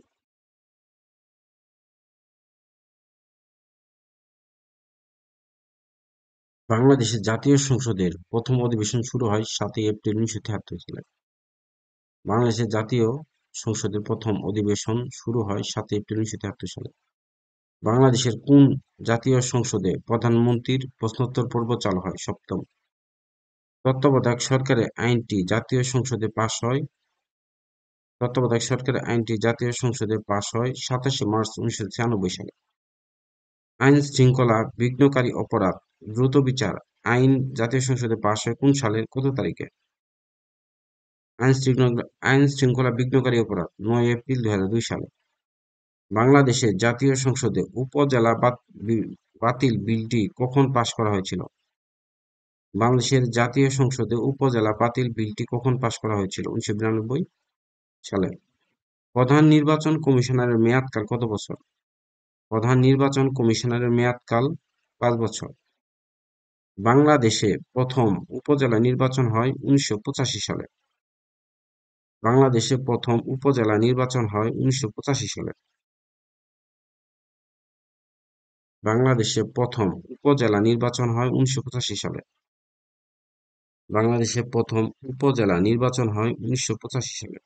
বাংলাদেশের জাতীয় সংসদের প্রথম অধিবেশন শুরু হয় 7ই এপ্রিল 1973 সালে। বাংলাদেশের জাতীয় সংসদের প্রথম অধিবেশন শুরু হয় 7ই এপ্রিল 1973 সালে। বাংলাদেশের কোন জাতীয় সংসদে প্রধানমন্ত্রীর প্রশ্নোত্তর পর্ব চালু হয়? 7ম। তত্ত্বাবধায়ক সরকারের আইনটি জাতীয় সংসদে পাস হয় 27শে মার্চ 1996 সালে। আইন শৃঙ্খলা বিঘ্নকারী অপরাধ দ্রুত বিচার আইন জাতীয় সংসদে পাস হয় কোন সালের কত তারিখে? আইন শৃঙ্খলা বিঘ্নকারী অপরাধ 9 এপ্রিল 2002 সালে। বাংলাদেশের জাতীয় সংসদে উপজেলা বাতিল বিলটি কখন পাস করা হয়েছিল? বাংলাদেশের জাতীয় সংসদে উপজেলা বাতিল বিলটি কখন পাস করা হয়েছিল? 1992 সালে। প্রধান নির্বাচন কমিশনারের মেয়াদকাল কত বছর? প্রধান নির্বাচন কমিশনারের মেয়াদকাল 5 বছর। বাংলাদেশে প্রথম উপজেলা নির্বাচন হয় 1985 সালে। বাংলাদেশে প্রথম উপজেলা নির্বাচন হয় 1985 সালে। বাংলাদেশে প্রথম উপজেলা নির্বাচন হয় 1985 সালে। বাংলাদেশে প্রথম উপজেলা নির্বাচন হয় 1985 সালে।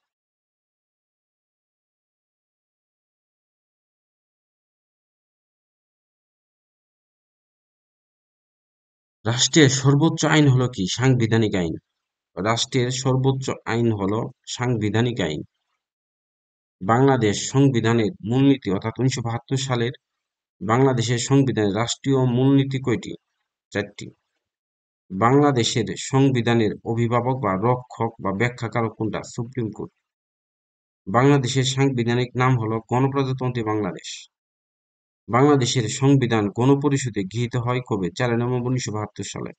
রাষ্ট্রের সর্বোচ্চ আইন হলো কি? সাংবিধানিক আইন। রাষ্ট্রের সর্বোচ্চ আইন হলো সাংবিধানিক আইন। বাংলাদেশ সংবিধানের মূলনীতি অর্থাৎ 1972 সালের বাংলাদেশের সংবিধানের রাষ্ট্রীয় মূলনীতি কয়টি? 4টি। বাংলাদেশের সংবিধানের অভিভাবক বা রক্ষক বা ব্যাখ্যাকারক কোনটা? Supreme court. বাংলাদেশের সাংবিধানিক নাম হলো গণপ্রজাতন্ত্রী বাংলাদেশ। বাংলাদেশের সংবিধান গণপরিষদে গৃহীত হয় কবে? 4 নভেম্বর 1972 সালে।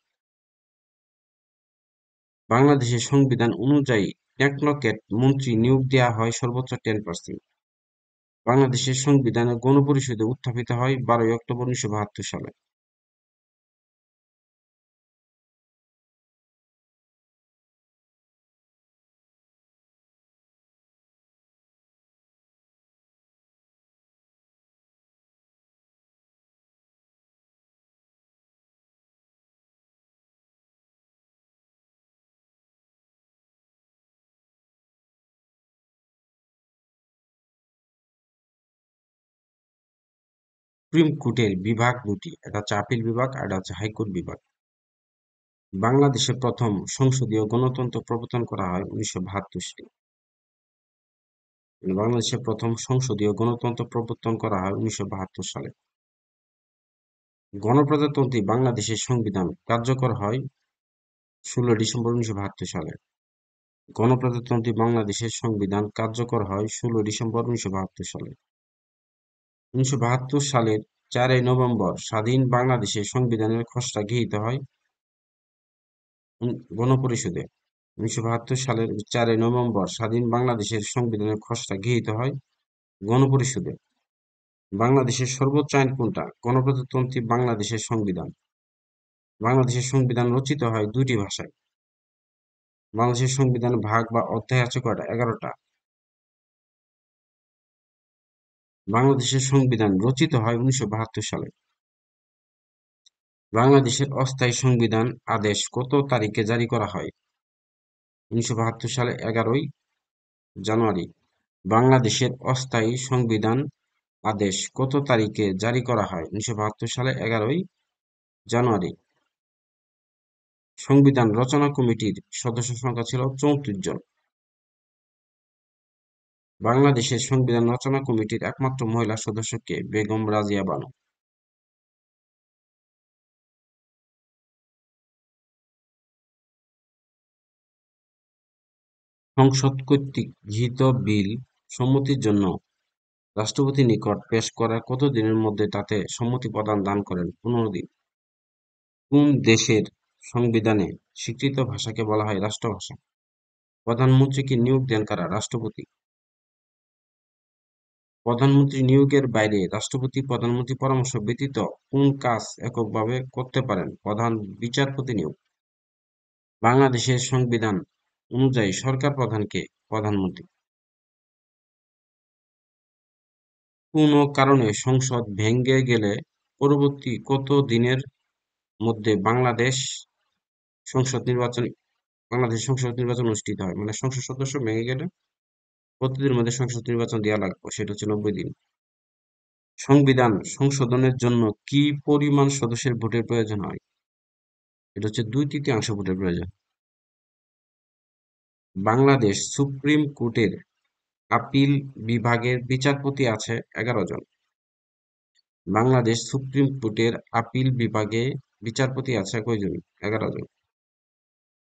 বাংলাদেশের সংবিধান অনুযায়ী টেকনোক্র্যাট মন্ত্রী নিয়োগ দেওয়া হয় সর্বোচ্চ 10%। বাংলাদেশের সংবিধানের গণপরিষদে উত্থাপিত হয় 12 অক্টোবর 1972 সালে। সুপ্রিম কোর্টের বিভাগ দুটি, এটা হচ্ছে আপিল বিভাগ আর এটা হচ্ছে হাইকোর্ট বিভাগ। বাংলাদেশে প্রথম সংসদীয় গণতন্ত্র প্রবর্তন করা হয় 1972 সালে। বাংলাদেশে প্রথম সংসদীয় গণতন্ত্র প্রবর্তন করা হয় 1972 সালে। গণপ্রজাতন্ত্রী বাংলাদেশের সংবিধান কার্যকর হয় 16 ডিসেম্বর 1972 সালে। গণপ্রজাতন্ত্রী বাংলাদেশের সংবিধান কার্যকর হয় 16 ডিসেম্বর 1972 সালে। 1972 সালের 4 নভেম্বর স্বাধীন বাংলাদেশের সংবিধানের খসড়া গৃহীত হয় গণপরিষদে। 1972 সালের 4 নভেম্বর স্বাধীন বাংলাদেশের সংবিধানের খসড়া গৃহীত হয় গণপরিষদে। বাংলাদেশের সর্বোচ্চ আইন কোনটা? গণপ্রজাতন্ত্রী বাংলাদেশের সংবিধান। বাংলাদেশের সংবিধান রচিত হয় 2টি ভাষায়। বাংলাদেশের সংবিধান ভাগ বা অধ্যায় আছে কয়টা? 11টা। বাংলাদেশের সংবিধান রচিত হয় 1972 সালে। বাংলাদেশের অস্থায়ী সংবিধান আদেশ কত তারিখে জারি করা হয়? 1972 সালে 11 জানুয়ারি। বাংলাদেশের অস্থায়ী সংবিধান আদেশ কত তারিখে জারি করা হয়? 1972 সালে 11 জানুয়ারি। সংবিধান রচনা কমিটির সদস্য সংখ্যা ছিল 34 জন। বাংলাদেশের সংবিধান রচনা কমিটির একমাত্র মহিলা সদস্য কে? বেগম রাজিয়া বানু। সংসদ কর্তৃক গৃহীত বিল সম্মতির জন্য রাষ্ট্রপতির নিকট পেশ করার কত দিনের মধ্যে তাতে সম্মতি প্রদান দান করেন? 15 দিন। কোন দেশের সংবিধানে স্বীকৃত ভাষাকে বলা হয় রাষ্ট্রভাষা? প্রধানমন্ত্রীকে নিয়োগ দেন কারা? রাষ্ট্রপতি। প্রধানমন্ত্রী নিয়োগের বাইরে রাষ্ট্রপতি প্রধানমন্ত্রীর পরামর্শ ব্যতীত কোন কাজ এককভাবে করতে পারেন? প্রধান বিচারপতি নিয়োগ। বাংলাদেশের সংবিধান অনুযায়ী সরকার প্রধানকে? প্রধানমন্ত্রী। কোন কারণে সংসদ ভেঙে গেলে পরবর্তী কত দিনের মধ্যে বাংলাদেশ সংসদ নির্বাচন অনুষ্ঠিত হয়? মানে সংসদ সদস্য ভেঙে গেলে কতদিনের মধ্যে সংসদ নির্বাচন দেওয়া লাগবে? সেটা হচ্ছে 90 দিন। সংবিধান সংশোধনের জন্য কি পরিমাণ সদস্যের ভোটের প্রয়োজন হয়? এটা হচ্ছে 2/3 ভোটের প্রয়োজন। বাংলাদেশ সুপ্রিম কোর্টের আপিল বিভাগের বিচারপতি আছে 11 জন। বাংলাদেশ সুপ্রিম কোর্টের আপিল বিভাগে বিচারপতি আছে কয়জন? 11 জন।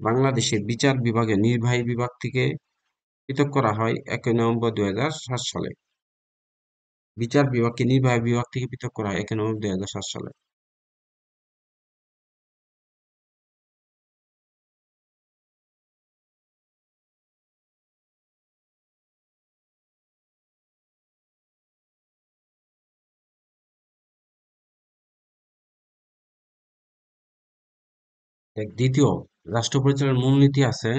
বাংলাদেশের বিচার বিভাগে নির্বাহী বিভাগ থেকে পৃথক করা হয় 1 নভেম্বর 2007 সালে। বিচার বিভাগকে নির্বাহী বিভাগ থেকে পৃথক করা হয় 1 নভেম্বর 2007 সালে। দ্বিতীয় রাষ্ট্র পরিচালনার মূলনীতি আছে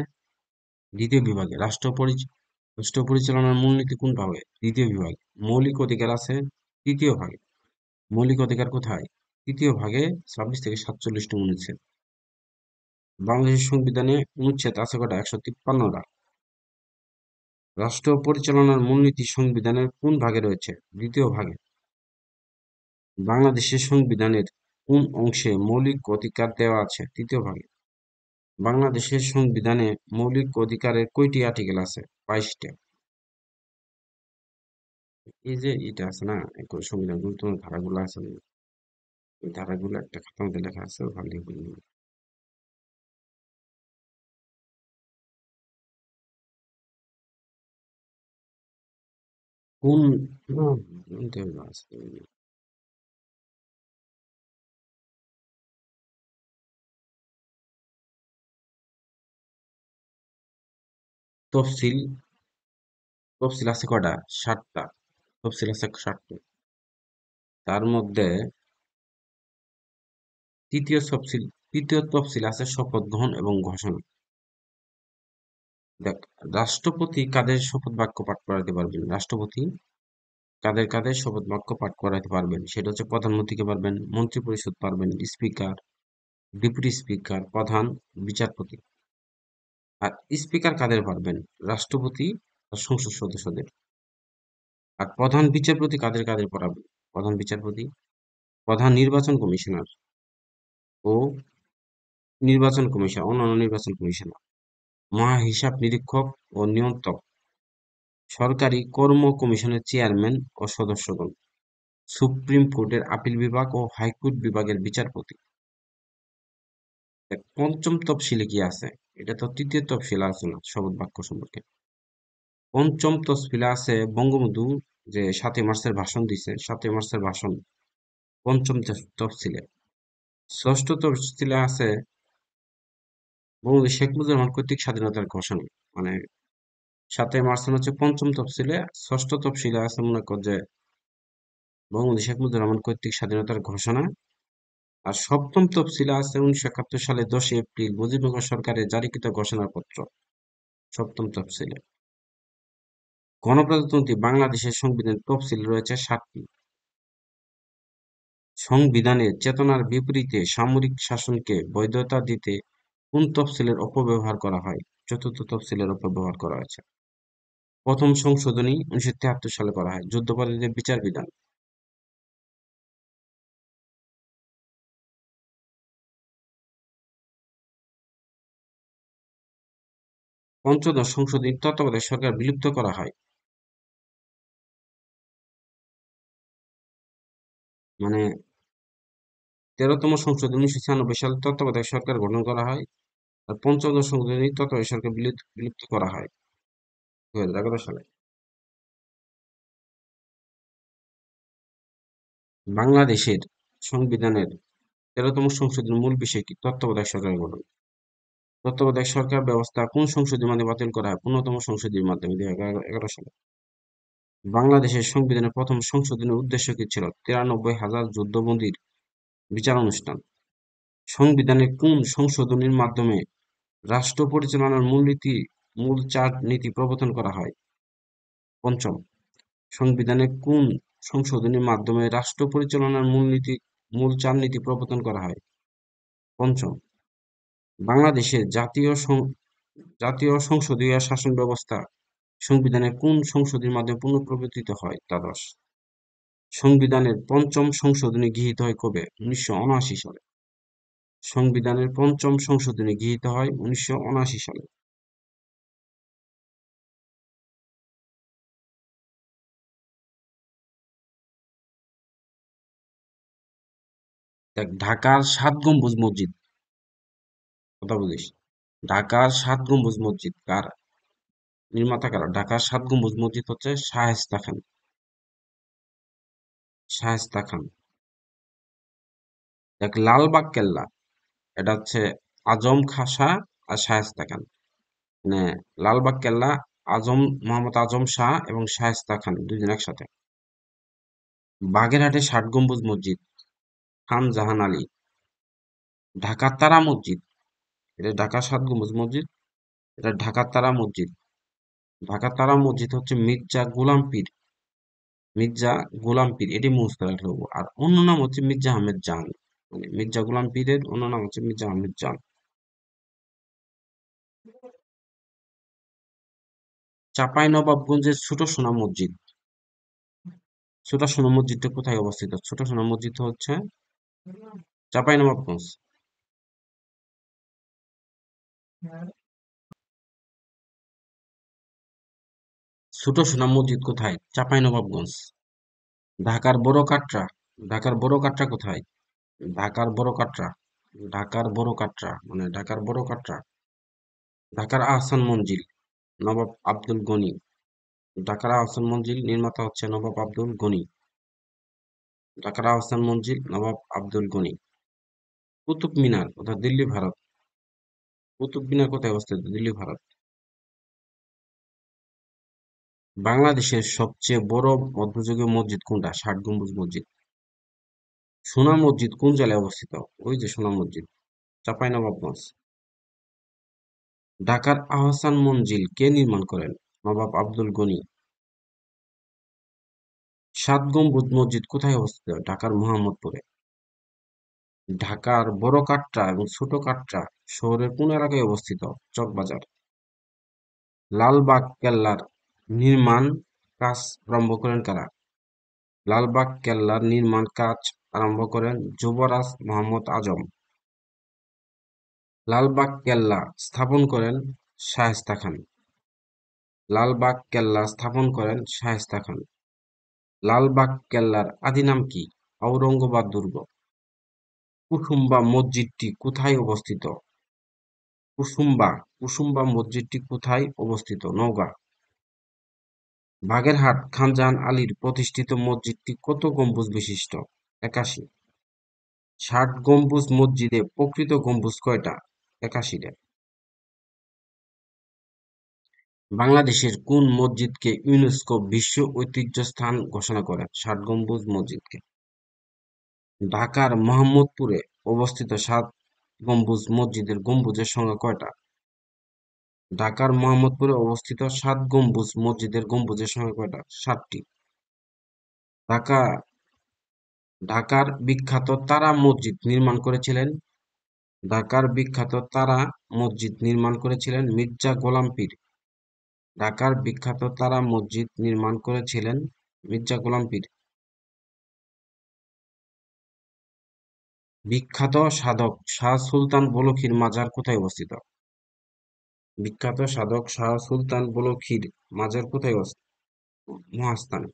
দ্বিতীয় বিভাগে। রাষ্ট্র পরিচালনার মূলনীতি কোন ভাগে? দ্বিতীয় বিভাগে। মৌলিক অধিকার আছে তৃতীয় ভাগে। মৌলিক অধিকার কোথায়? তৃতীয় ভাগে 26 থেকে 47 অনুচ্ছেদ। বাংলাদেশের সংবিধানে অনুচ্ছেদ আছে কটা? 153টা। রাষ্ট্র পরিচালনার মূলনীতি সংবিধানের কোন ভাগে রয়েছে? দ্বিতীয় ভাগে। বাংলাদেশের সংবিধানের কোন অংশে মৌলিক অধিকার দেওয়া আছে? তৃতীয় ভাগে। বাংলাদেশের সংবিধানে মৌলিক অধিকারের কয়টি আর্টিকেল আছে? 22টা। এই যে এটা আছে না, সংবিধান গুরুত্বপূর্ণ ধারাগুলো আছে না, এই ধারাগুলো একটা খাতার মধ্যে লেখা আছে, ওখান থেকে বলে নিবি। কোন কোনটা আছে? তফসিল তফসিল আছে কটা? 7টা। তফসিল আছে 7টা। তার মধ্যে তৃতীয় তফসিল তৃতীয় তফসিল আছে শপথ গ্রহণ এবং ঘোষণা। দেখ, রাষ্ট্রপতি কাদের শপথ বাক্য পাঠ করাতে পারবেন? রাষ্ট্রপতি কাদের কাদের শপথ বাক্য পাঠ করাতে পারবেন? সেটা হচ্ছে প্রধানমন্ত্রীকে পারবেন, মন্ত্রী পরিষদ পারবেন, স্পিকার, ডেপুটি স্পিকার, প্রধান বিচারপতি। আর স্পিকার কাদের পারবেন? রাষ্ট্রপতি আর সংসদ সদস্যদের। আর প্রধান বিচারপতি কাদের কাদের পড়াবেন? প্রধান বিচারপতি, প্রধান নির্বাচন কমিশনার ও অন্যান্য নির্বাচন কমিশনার, মহা হিসাব নিরীক্ষক ও নিয়ন্ত্রক, সরকারি কর্ম কমিশনের চেয়ারম্যান ও সদস্যগণ, সুপ্রিম কোর্টের আপিল বিভাগ ও হাইকোর্ট বিভাগের বিচারপতি। পঞ্চম তফসিলে কি আছে? এটা তো তৃতীয় তফসিলে আছে না শপথ বাক্য সম্পর্কে। পঞ্চম তফসিলে আছে বঙ্গবন্ধু যে 7ই মার্চের ভাষণ দিছে, 7ই মার্চের ভাষণ পঞ্চম তফসিলে। ষষ্ঠ তফসিলে আছে বঙ্গবন্ধু শেখ মুজিবুর রহমান কর্তৃক স্বাধীনতার ঘোষণা। মানে 7ই মার্চ হচ্ছে পঞ্চম তফসিলে। ষষ্ঠ তফসিলে আছে মনে কর যে বঙ্গবন্ধু শেখ মুজিবুর রহমান কর্তৃক স্বাধীনতার ঘোষণা। আর সপ্তম তফসিলে আছে 1971 সালে 10 এপ্রিল মুজিবনগর সরকারের জারিকৃত ঘোষণাপত্র। সপ্তম তফসিলে। গণপ্রজাতন্ত্রী বাংলাদেশের সংবিধান তফসিল রয়েছে 7টি। সংবিধানের চেতনার বিপরীতে সামরিক শাসনকে বৈধতা দিতে কোন তফসিলের অপব্যবহার করা হয়? চতুর্থ তফসিলের অপব্যবহার করা হয়েছে। প্রথম সংশোধনী 1973 সালে করা হয়। যুদ্ধাপরাধীদের বিচার বিধান। পঞ্চদশ সংশোধনী তত্ত্বাবধায়ক সরকার বিলুপ্ত করা হয়। মানে 13তম সংশোধনী 1996 সালে তত্ত্বাবধায়ক সরকার গঠন করা হয়। আর পঞ্চদশ সংশোধনী তত্ত্বাবধায়ক সরকার বিলুপ্ত করা হয় 2011 সালে। বাংলাদেশের সংবিধানের 13তম সংশোধনীর মূল বিষয় কি? তত্ত্বাবধায়ক সরকার গঠন। তত্ত্বাবধায়ক সরকার ব্যবস্থা কোন সংশোধনীর মাধ্যমে বাতিল করা হয়? 15তম সংশোধনীর মাধ্যমে 2011 সালে। বাংলাদেশের সংবিধানের প্রথম সংশোধনের উদ্দেশ্য কি ছিল? 93,000 যুদ্ধবন্দীর বিচার অনুষ্ঠান। সংবিধানের কোন সংশোধনীর মাধ্যমে রাষ্ট্র পরিচালনার মূল 4 নীতি প্রবর্তন করা হয়? পঞ্চম। সংবিধানের কোন সংশোধনীর মাধ্যমে রাষ্ট্র পরিচালনার মূল 4 নীতি প্রবর্তন করা হয়? পঞ্চম। বাংলাদেশের জাতীয় সংসদীয় শাসন ব্যবস্থা সংবিধানের কোন সংশোধনীর মাধ্যমে পুনঃপ্রবর্তিত হয়? দ্বাদশ। সংবিধানের পঞ্চম সংশোধনী গৃহীত হয় কবে? 1979 সালে। সংবিধানের পঞ্চম সংশোধনী গৃহীত হয় 1979 সালে। দেখ, ঢাকার 7 গম্বুজ মসজিদ, কথা বলিস, ঢাকার 7 গম্বুজ মসজিদ কার নির্মাতা কারা? ঢাকার 7 গম্বুজ মসজিদ হচ্ছে শায়েস্তা খান। শায়েস্তা খান। দেখ, লালবাগ কেল্লা, এটা হচ্ছে আজম খাঁ শাহ আর শায়েস্তা খান। মানে লালবাগ কেল্লা মোহাম্মদ আজম শাহ এবং শায়েস্তা খান দুজন একসাথে। বাগেরহাটে 60 গম্বুজ মসজিদ খান জাহান আলী। ঢাকার তারা মসজিদ, এটা ঢাকার 7 গম্বুজ মসজিদ, এটা ঢাকার তারা মসজিদ। ঢাকার তারা মসজিদ হচ্ছে মির্জা গোলাম পীর মির্জা গোলাম পীর, এটি মুখস্থ রাখলে হবো। আর অন্য নাম হচ্ছে মির্জা আহমেদ জান, মানে মির্জা গোলাম পীরের অন্য নাম হচ্ছে মির্জা আহমেদ জান। চাঁপাইনবাবগঞ্জের ছোট সোনা মসজিদ, ছোট সোনা মসজিদটা কোথায় অবস্থিত? ছোট সোনা মসজিদ হচ্ছে চাঁপাইনবাবগঞ্জ। ছোট সোনা মসজিদ কোথায়? চাঁপাইনবাবগঞ্জ। ঢাকার বড় কাটরা, ঢাকার বড় কাটরা কোথায়? ঢাকার বড় কাটরা, ঢাকার বড় কাটরা মানে ঢাকার বড় কাটরা। ঢাকার আহসান মঞ্জিল, নবাব আব্দুল গনি। ঢাকার আহসান মঞ্জিল নির্মাতা হচ্ছে নবাব আব্দুল গনি। ঢাকার আহসান মঞ্জিল নবাব আব্দুল গনি। কুতুব মিনার কোথায়? দিল্লি, ভারত। কুতুব মিনার কোথায় অবস্থিত? দিল্লি, ভারত। বাংলাদেশের সবচেয়ে বড় মধ্যযুগীয় মসজিদ কোনটা? ষাট গম্বুজ মসজিদ। সোনা মসজিদ কোন জেলায় অবস্থিত? ওই যে সোনা মসজিদ, চাঁপাইনবাবগঞ্জ। ঢাকার আহসান মঞ্জিল কে নির্মাণ করেন? নবাব আব্দুল গনি। সাত গম্বুজ মসজিদ কোথায় অবস্থিত? ঢাকার মোহাম্মদপুরে। ঢাকার বড় কাটরা এবং ছোট কাটরা শহরের কোন এলাকায় অবস্থিত? চকবাজার। লালবাগ কেল্লার নির্মাণ কাজ আরম্ভ করেন কারা? লালবাগ কেল্লার নির্মাণ কাজ আরম্ভ করেন যুবরাজ মোহাম্মদ আজম। লালবাগ কেল্লা স্থাপন করেন শায়েস্তা খান। লালবাগ কেল্লা স্থাপন করেন শায়েস্তা খান। লালবাগ কেল্লার আদি নাম কি? ঔরঙ্গাবাদ দুর্গ। কুসুম্বা মসজিদটি কোথায় অবস্থিত? কুসুম্বা, কুসুম্বা মসজিদটি কোথায় অবস্থিত? নওগাঁ। বাগেরহাট খান জাহান আলীর প্রতিষ্ঠিত মসজিদটি কত গম্বুজ বিশিষ্ট? ৮১। ষাট গম্বুজ মসজিদে প্রকৃত গম্বুজ কয়টা? ৮১টা। বাংলাদেশের কোন মসজিদকে ইউনেস্কো বিশ্ব ঐতিহ্য স্থান ঘোষণা করে? ষাট গম্বুজ মসজিদকে। ঢাকার মোহাম্মদপুরে অবস্থিত সাত গম্বুজ মসজিদের গম্বুজের সংখ্যা কয়টা? ঢাকার মোহাম্মদপুরে অবস্থিত সাত গম্বুজ মসজিদের গম্বুজের সংখ্যা কয়টা? ৭টি। ঢাকা ঢাকার বিখ্যাত তারা মসজিদ নির্মাণ করেছিলেন ঢাকার বিখ্যাত তারা মসজিদ নির্মাণ করেছিলেন মির্জা গোলাম পীর। ঢাকার বিখ্যাত তারা মসজিদ নির্মাণ করেছিলেন মির্জা গোলাম পীর। বিখ্যাত সাধক শাহ সুলতান বলখির মাজার কোথায় অবস্থিত? বিখ্যাত সাধক শাহ সুলতান বলখির মাজার কোথায় অবস্থিত? মহাস্থানে।